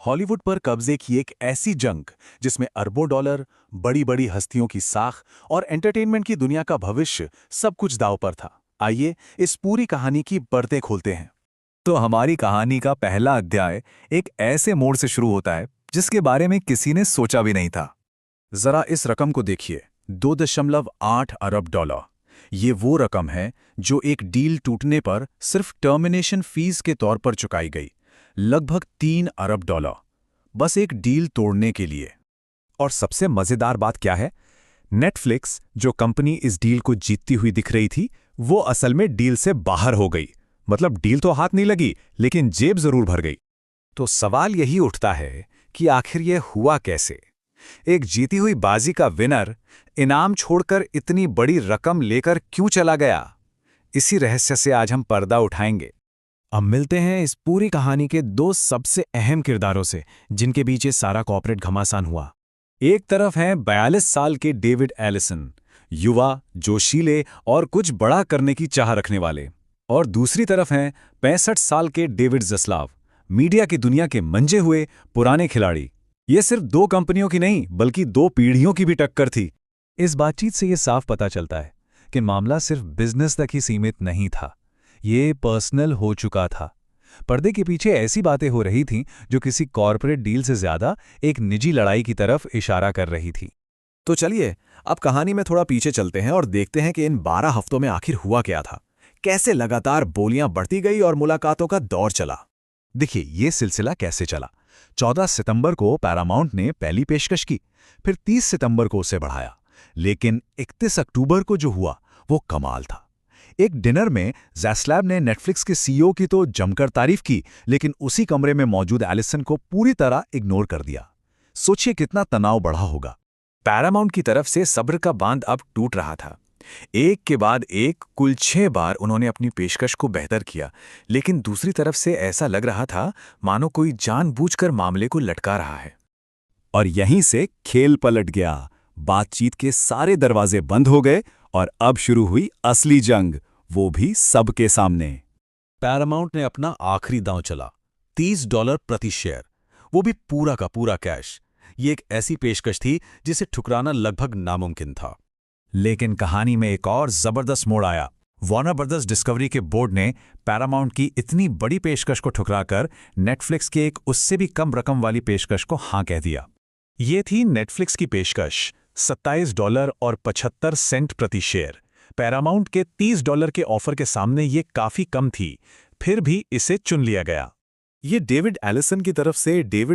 Hollywood पर कब्जे की एक ऐसी जंग जिसमें अरबों डॉलर, बड़ी बड़ी हस्तियों की साख और एंटरटेनमेंट की दुनिया का भविष्य सब कुछ दांव पर था। आइए इस पूरी कहानी की परतें खोलते हैं। तो हमारी कहानी का पहला अध्याय एक ऐसे मोड़ से शुरू होता है जिसके बारे में किसी ने सोचा भी नहीं था। जरा इस रकम को देखिए, 2.8 अरब डॉलर। ये वो रकम है जो एक डील टूटने पर सिर्फ टर्मिनेशन फीस के तौर पर चुकाई गई। लगभग 3 अरब डॉलर, बस एक डील तोड़ने के लिए। और सबसे मजेदार बात क्या है? नेटफ्लिक्स, जो कंपनी इस डील को जीतती हुई दिख रही थी, वो असल में डील से बाहर हो गई। मतलब डील तो हाथ नहीं लगी, लेकिन जेब जरूर भर गई। तो सवाल यही उठता है कि आखिर ये हुआ कैसे? एक जीती हुई बाजी का विनर इनाम छोड़कर इतनी बड़ी रकम लेकर क्यों चला गया? इसी रहस्य से आज हम पर्दा उठाएंगे। अब मिलते हैं इस पूरी कहानी के दो सबसे अहम किरदारों से, जिनके बीच ये सारा कॉर्पोरेट घमासान हुआ। एक तरफ हैं 42 साल के डेविड एलिसन, युवा, जोशीले और कुछ बड़ा करने की चाह रखने वाले। और दूसरी तरफ हैं 65 साल के डेविड ज़स्लाव, मीडिया की दुनिया के मंजे हुए पुराने खिलाड़ी। ये सिर्फ दो कंपनियों की नहीं, बल्कि दो पीढ़ियों की भी टक्कर थी। इस बातचीत से ये साफ पता चलता है कि मामला सिर्फ बिजनेस तक ही सीमित नहीं था, ये पर्सनल हो चुका था। पर्दे के पीछे ऐसी बातें हो रही थीं जो किसी कॉर्पोरेट डील से ज्यादा एक निजी लड़ाई की तरफ इशारा कर रही थी। तो चलिए अब कहानी में थोड़ा पीछे चलते हैं और देखते हैं कि इन 12 हफ्तों में आखिर हुआ क्या था। कैसे लगातार बोलियां बढ़ती गई और मुलाकातों का दौर चला। देखिए, ये सिलसिला कैसे चला। 14 सितंबर को पैरामाउंट ने पहली पेशकश की, फिर 30 सितंबर को उसे बढ़ाया, लेकिन 31 अक्टूबर को जो हुआ वो कमाल था। एक डिनर में ज़स्लाव ने नेटफ्लिक्स के सीईओ की तो जमकर तारीफ की, लेकिन उसी कमरे में मौजूद एलिसन को पूरी तरह इग्नोर कर दिया। सोचिए कितना तनाव बढ़ा होगा। पैरामाउंट की तरफ से सब्र का बांध अब टूट रहा था। एक के बाद एक कुल 6 बार उन्होंने अपनी पेशकश को बेहतर किया, लेकिन दूसरी तरफ से ऐसा लग रहा था मानो कोई जानबूझकर मामले को लटका रहा है। और यहीं से खेल पलट गया। बातचीत के सारे दरवाजे बंद हो गए और अब शुरू हुई असली जंग, वो भी सबके सामने। पैरामाउंट ने अपना आखिरी दांव चला, $30 प्रति शेयर, वो भी पूरा का पूरा कैश। ये एक ऐसी पेशकश थी जिसे ठुकराना लगभग नामुमकिन था। लेकिन कहानी में एक और जबरदस्त मोड़ आया। वार्नर ब्रदर्स डिस्कवरी के बोर्ड ने पैरामाउंट की इतनी बड़ी पेशकश को ठुकराकर नेटफ्लिक्स के एक उससे भी कम रकम वाली पेशकश को हां कह दिया। ये थी नेटफ्लिक्स की पेशकश, $27.75 प्रति शेयर। पैरामाउंट के $30 के ऑफर के सामने ये काफी कम थी, फिर भी इसे चुन लिया गया। ये डेविड एलिसन की तरफ से डेविड